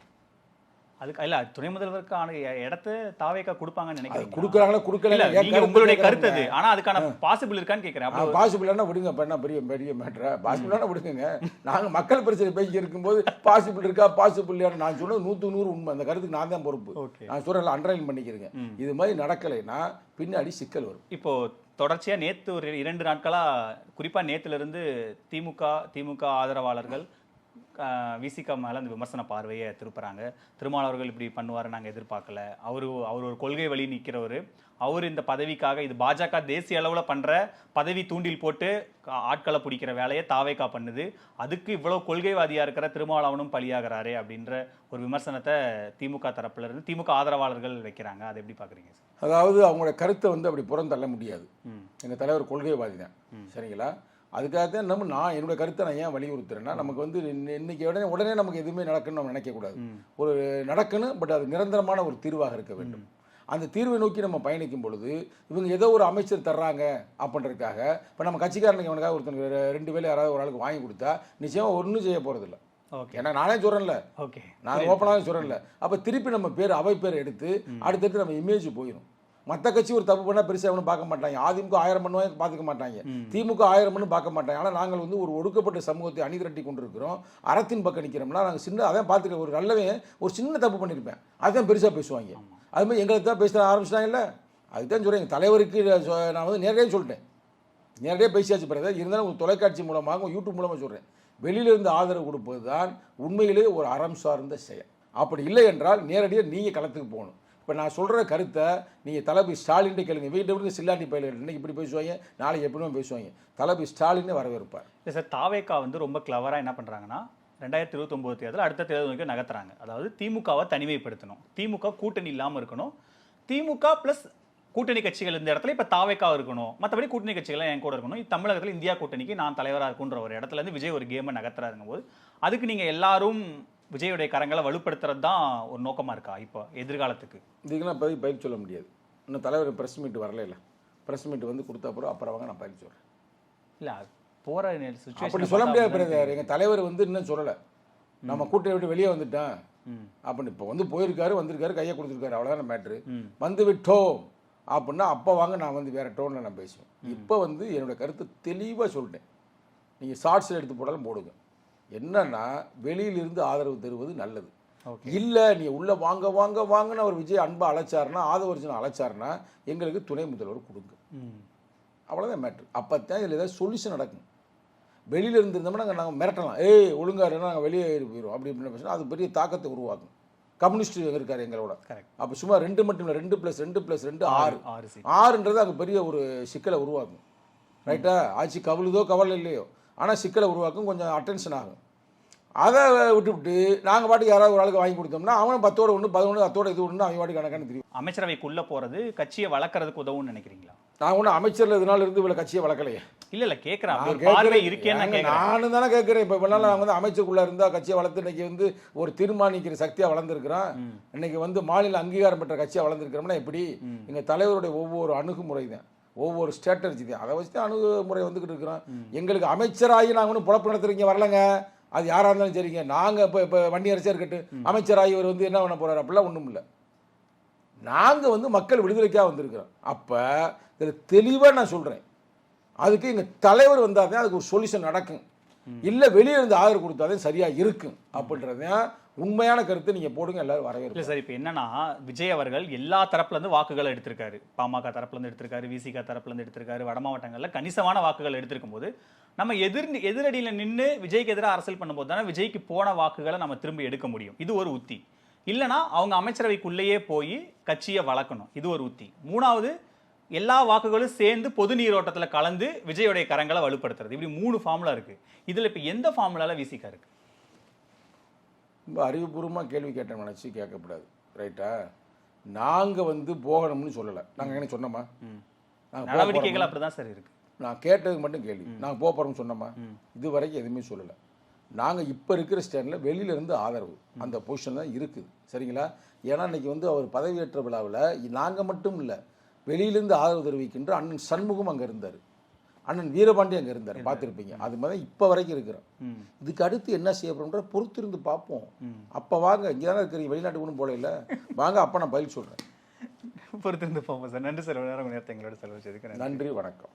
அதுக்கு இல்ல துணை முதல்வருக்கான இடத்தை தாவேக்கா கொடுப்பாங்கன்னு நினைக்கிறேன். கொடுக்குறாங்களா கொடுக்கல, உங்களுடைய கருத்து அது. ஆனா அதுக்கான பாசிபிள் இருக்கான்னு கேட்கிறேன். பாசிபிளானா விடுங்க, பண்ணா பெரிய பெரிய மேட்டரா? பாசிபிளானா விடுங்க. நாங்க மக்கள் பிரச்சனை பேசி இருக்கும்போது பாசிபிள் இருக்கா பாசிபிள் இல்லையா நான் சொன்னது 100% உண்மை. அந்த கருத்துக்கு நான் தான் பொறுப்பு. நான் சொல்றேன், அண்டர்லைன் பண்ணிக்கிறேங்க. இது மாதிரி நடக்கலைன்னா பின்னாடி சிக்கல் வரும். இப்போ தொடர்ச்சியா நேத்து ஒரு 2 நாட்களா, குறிப்பா நேத்துல இருந்து திமுக ஆதரவாளர்கள் விசிகா மேல அந்த விமர்சன பார்வையை திருப்புறாங்க. திருமாவளவர்கள் இப்படி பண்ணுவாரு நாங்க எதிர்பார்க்கல, அவர் ஒரு கொள்கை வழி நிற்கிறவர், அவர் இந்த பதவிக்காக, இது பாஜக தேசிய அளவுல பண்ற பதவி தூண்டில் போட்டு ஆட்களை பிடிக்கிற வேலையை தாவேக்கா பண்ணுது, அதுக்கு இவ்வளவு கொள்கைவாதியா இருக்கிற திருமாவளவனும் பலியாகிறாரே அப்படின்ற ஒரு விமர்சனத்தை திமுக தரப்புல இருந்து திமுக ஆதரவாளர்கள் வைக்கிறாங்க. அதை எப்படி பாக்குறீங்க? அதாவது அவங்களோட கருத்தை வந்து அப்படி புறந்தள்ள முடியாது. எங்க தலைவர் கொள்கைவாதி தான், சரிங்களா? அதுக்காகத்தான் நான் என்னோட கருத்தை நான் ஏன் வலியுறுத்துறேன்னா, நமக்கு வந்து இன்னைக்கு உடனே நமக்கு எதுவுமே நடக்குன்னு நம்ம நினைக்கக்கூடாது. ஒரு நடக்கணும், பட் அது நிரந்தரமான ஒரு தீர்வாக இருக்க வேண்டும். அந்த தீர்வை நோக்கி நம்ம பயணிக்கும் பொழுது இவங்க ஏதோ ஒரு அமைச்சர் தர்றாங்க அப்படின்றதுக்காக, இப்போ நம்ம கட்சிக்காரனுக்கு அவனுக்காக ஒருத்தனுக்கு 2 வேலை யாராவது ஒரு ஆளுக்கு வாங்கி கொடுத்தா நிச்சயமாக ஒன்றும் செய்ய போகிறதில்ல. ஏன்னா நானே சொல்கிறேன்ல, நான் ஓப்பனாக சொல்கிறேன்ல. அப்போ திருப்பி நம்ம பேர் அவை பேர் எடுத்து அடுத்தடுத்து நம்ம இமேஜ் போயிடும். மற்ற கட்சி ஒரு தப்பு பண்ணால் பெருசாக ஒன்றும் பார்க்க மாட்டாங்க. அதிமுக 1000 பண்ணுவாங்க, பார்த்துக்க மாட்டாங்க. திமுக 1000 பண்ணு பார்க்க மாட்டாங்க. ஆனால் நாங்கள் வந்து ஒரு ஒடுக்கப்பட்ட சமூகத்தை அணிதிரட்டி கொண்டிருக்கிறோம், அறத்தின் பக்கம் நிற்கிறோம்னா நாங்கள் சின்ன அதான் பார்த்துக்க, ஒரு நல்லவன் ஒரு சின்ன தப்பு பண்ணியிருப்பேன், அதுதான் பெருசாக பேசுவாங்க. அது மாதிரி எங்களுக்கு தான் பேச ஆரம்பிச்சிட்டாங்கல்ல. அதுதான் சொல்கிறேன், எங்கள் தலைவருக்கு நான் வந்து நேரடியாக சொல்லிட்டேன், நேரடியாக பேசியாச்சு. பிறகு இருந்தாலும் உங்கள் தொலைக்காட்சி மூலமாக யூடியூப் மூலமாக சொல்கிறேன், வெளியிலிருந்து ஆதரவு கொடுப்பது தான் உண்மையிலே ஒரு அறம் சார்ந்த செயல். அப்படி இல்லை என்றால் நேரடியாக நீங்கள் களத்துக்கு போகணும். இப்போ நான் சொல்கிற கருத்தை நீங்கள் தளபதி ஸ்டாலின் கேளுங்க. வீட்டை விட்டு சில்லாண்டி பயில்கள் இன்னைக்கு இப்படி பேசுவாங்க, நாளைக்கு எப்படியும் பேசுவாங்க. தளபதி ஸ்டாலினே வரவேற்பார். இல்லை சார், தாவேக்கா வந்து ரொம்ப கிளவராக என்ன பண்ணுறாங்கன்னா 2029 தேர்தல் அடுத்த தேர்தல் வரைக்கும் நகர்த்துறாங்க. அதாவது திமுகவை தனிமைப்படுத்தணும், திமுக கூட்டணி இல்லாமல் இருக்கணும், திமுக ப்ளஸ் கூட்டணி கட்சிகள் இந்த இடத்துல இப்போ தாவேக்கா இருக்கணும், மற்றபடி கூட்டணி கட்சிகள்லாம் என் கூட இருக்கணும், தமிழகத்தில் இந்தியா கூட்டணிக்கு நான் தலைவராக இருக்குன்ற ஒரு இடத்துல இருந்து விஜய் ஒரு கேமை நகர்த்துறாருங்க போது அதுக்கு நீங்கள் எல்லாரும் விஜயோடைய கரங்களை வலுப்படுத்துறது தான் ஒரு நோக்கமாக இருக்கா இப்போ எதிர்காலத்துக்கு? இதுக்கெல்லாம் பதில் சொல்ல முடியாது. இன்னும் தலைவர் ப்ரெஸ் மீட் வரல, ப்ரெஸ் மீட் வந்து கொடுத்த அப்புறம் வாங்க நான் பதில் சொல்கிறேன். இல்லை போகிற அப்படி சுச்சுவேஷன் சொல்ல முடியாது பிரதர். எங்கள் தலைவர் வந்து இன்னும் சொல்லலை நம்ம கூட்டணி விட்டு வெளியே வந்துட்டேன் அப்படின்னு. இப்போ வந்து போயிருக்காரு, வந்திருக்காரு, கையை கொடுத்துருக்காரு, அவ்வளோதான் மேட்ரு. வந்து விட்டோம் அப்படின்னா அப்போ வாங்க நான் வந்து வேறு டோனில் நான் பேசுவேன். இப்போ வந்து என்னோடய கருத்து தெளிவாக சொல்லிட்டேன். நீங்கள் ஷார்ட்ஸில் எடுத்து போட்டாலும் போடுங்க. என்னன்னா வெளியிலிருந்து ஆதரவு தருவது நல்லது இல்லை. நீ உள்ளே வாங்க வாங்க வாங்கன்னு அவர் விஜய் அன்பா அழைச்சாருன்னா, ஆதவர்ஜனை அழைச்சாருன்னா எங்களுக்கு துணை முதல்வர் கொடுங்க, அவ்வளோதான் மேட்ரு. அப்போ தான் இதில் ஏதாவது சொல்யூஷன் நடக்கும். வெளியில் இருந்திருந்தோம்னா நாங்கள் மிரட்டலாம், ஏய் ஒழுங்காக இருந்தால் நாங்கள் வெளியே ஏறி போயிடும் அப்படி இப்படின்னு பேசினா அது பெரிய தாக்கத்தை உருவாக்கும். கம்யூனிஸ்ட் இருக்கார் எங்களோட. அப்போ சும்மா 2 மட்டும் இல்லை, 2+2+2 6ன்றது அங்கே பெரிய ஒரு சிக்கலை உருவாக்கும். ரைட்டா? ஆட்சி கவலுதோ கவலை இல்லையோ, ஆனால் சிக்கலை உருவாக்கும், கொஞ்சம் அட்டென்ஷன் ஆகும். அதை விட்டுவிட்டு நாங்கள் பாட்டுக்கு யாராவது ஒரு ஆளுக்கு வாங்கி கொடுத்தோம்னா அவன் 10ஓட 1 11 10ஓட இது ஒன்று அவன் பாட்டுக்கு கணக்கான தெரியும். அமைச்சரவைக்குள்ளே போகிறது கட்சியை வளர்க்குறதுக்கு உதவும்னு நினைக்கிறீங்களா? நான் ஒன்றும் அமைச்சரில் இதனால இருந்து இவ்வளோ கட்சியை வளர்க்கலையே. இல்லை கேட்குறேன், பார்வை இருக்கேன்னு நானும் தானே கேட்குறேன். இப்போ நாள் நாங்கள் வந்து அமைச்சருக்குள்ளே இருந்தால் கட்சியை வளர்த்து இன்னைக்கு வந்து ஒரு தீர்மானிக்கிற சக்தியாக வளர்ந்துருக்கிறோம். இன்னைக்கு வந்து மாநில அங்கீகாரம் பெற்ற கட்சியாக வளர்ந்துருக்கிறோம்னா எப்படி? எங்கள் தலைவருடைய ஒவ்வொரு அணுகுமுறை தான், ஒவ்வொரு ஸ்ட்ராட்டஜி தான், அதை வச்சு தான் அணுகுமுறை வந்துக்கிட்டு இருக்கிறோம். எங்களுக்கு அமைச்சராகி நாங்கள் ஒன்றும் பொழப்பு நடத்துறீங்க வரலங்க, அது யாராக இருந்தாலும் சரிங்க. நாங்கள் இப்போ வண்டி அரசியாக இருக்கட்டும், அமைச்சராகி இவர் வந்து என்ன பண்ண போகிறார் அப்படிலாம் ஒன்றும் இல்லை. நாங்கள் வந்து மக்கள் விடுதலைக்காக வந்திருக்கிறோம். அப்போ இதில் தெளிவாக நான் சொல்கிறேன், அதுக்கு எங்கள் தலைவர் வந்தால் தான் அதுக்கு ஒரு சொல்யூஷன் நடக்கும். இல்லை வெளியே இருந்து ஆதரவு கொடுத்தாதே சரியாக இருக்கும் அப்படின்றதான் உண்மையான கருத்து. நீங்கள் போடுங்க, எல்லாரும் வரவேற்பு. இல்லை சார், இப்போ என்னன்னா விஜய் அவர்கள் எல்லா தரப்புலேருந்து வாக்குகளை எடுத்திருக்காரு. பாமக தரப்புலேருந்து எடுத்திருக்காரு, விசிக தரப்புலேருந்து எடுத்திருக்காரு, வட மாவட்டங்களில் கணிசமான வாக்குகள் எடுத்திருக்கும் போது நம்ம எதிரடியில் நின்று விஜய்க்கு எதிராக அரசியல் பண்ணும்போது தானே விஜய்க்கு போன வாக்குகளை நம்ம திரும்ப எடுக்க முடியும். இது ஒரு உத்தி. இல்லைனா அவங்க அமைச்சரவைக்குள்ளேயே போய் கட்சியை வளர்க்கணும், இது ஒரு உத்தி. மூணாவது, எல்லா வாக்குகளும் சேர்ந்து பொது நீரோட்டத்தில் கலந்து விஜயோடைய கரங்களை வலுப்படுத்துறது. இப்படி 3 ஃபார்முலா இருக்குது. இதில் இப்போ எந்த ஃபார்முலாவில் விசிகா இருக்குது? ரொம்ப அறிவுபூர்வமாக கேள்வி கேட்டேன், நினச்சி கேட்கக்கூடாது. ரைட்டா? நாங்கள் வந்து போகணும்னு சொல்லலை. நாங்கள் என்ன சொன்னோமா? நடவடிக்கைகள் அப்படி தான் சார் இருக்குது. நான் கேட்டதுக்கு மட்டும் கேள்வி. நாங்கள் போக போகிறோம்னு சொன்னோமா? இது வரைக்கும் எதுவுமே சொல்லலை. நாங்கள் இப்போ இருக்கிற ஸ்டாண்டில் வெளியிலேருந்து ஆதரவு அந்த பொசிஷன் தான் இருக்குது. சரிங்களா? ஏன்னா இன்றைக்கி வந்து அவர் பதவியேற்ற விழாவில் நாங்கள் மட்டும் இல்லை, வெளியிலேருந்து ஆதரவு தெரிவிக்கின்ற அண்ணன் சண்முகம் அங்கே இருந்தார், அண்ணன் வீரபாண்டி அங்கே இருந்தார், பார்த்துருப்பீங்க. அது மாதிரி இப்போ வரைக்கும் இருக்கிறோம். இதுக்கு அடுத்து என்ன செய்யப்படும்ன்ற பொறுத்திருந்து பார்ப்போம். அப்போ வாங்க, இங்கே தானே இருக்கிறீங்க, வெளிநாட்டுக்கு ஒன்றும் போல இல்லை, வாங்க, அப்போ நான் பதில் சொல்கிறேன். பொறுத்திருந்து பார்ப்போம் சார். நன்றி சார், நேரத்தை எங்களோட செலவு செய்துக்கிறேன். நன்றி, வணக்கம்.